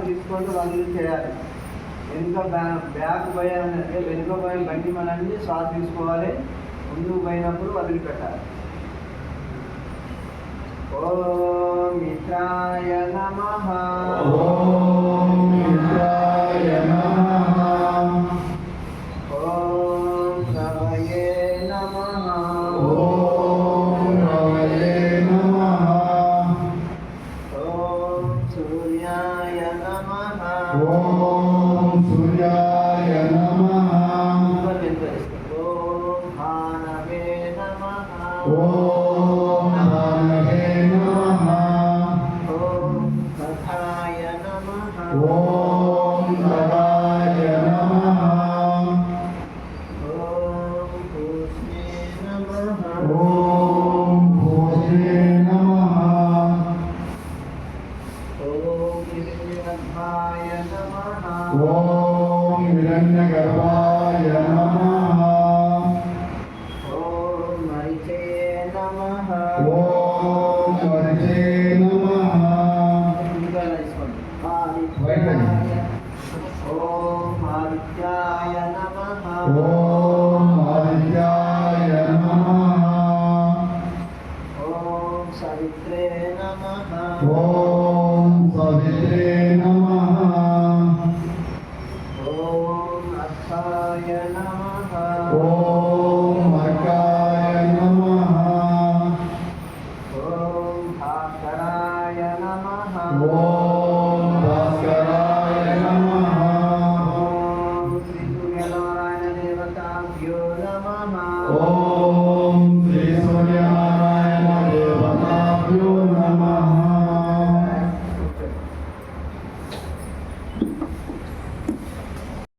తీసుకుంటూ వదిలి చేయాలి. వెనుక బ్యాక్ పోయాలంటే వెనుక పోయిన బండి మనల్ని శ్వాస తీసుకోవాలి. ముందుకు పోయినప్పుడు వదిలిపెట్టాలి. ఓం మిత్రాయ నమః. ఓం మిత్రాయ నమః. ఓం రవయే నమః. ఓం రవయే నమః. ఓం సూర్యాయ నమః. ఓం సూర్యాయ నమః. ఓం భానవే నమః. ఓం భానవే నమః. ఓం కథాయ నమః. ఓం కథాయ నమః. ఓం భూష్ణే నమః. ఓం భూష్ణే నమః. ఓం హిరణ్యగర్భాయ నమః. ఓం హిరణ్యగర్భాయ నమః. ఓం మరిచే నమః. ఓం మరిచే నమః. ఓం ఆదిత్యాయ నమః. ఓం ఆదిత్యాయ నమః. ఓం సవిత్రే నమః. ఓం సవిత్రే నమః. ఓం అర్థాయ నమః. ఓం అర్థాయ నమః. ఓం భాస్కరాయ నమః. ఓం భాస్కరాయ నమః. ఓం శ్రీ సూర్యనారాయణ దేవతాభ్యో నమః. ఓం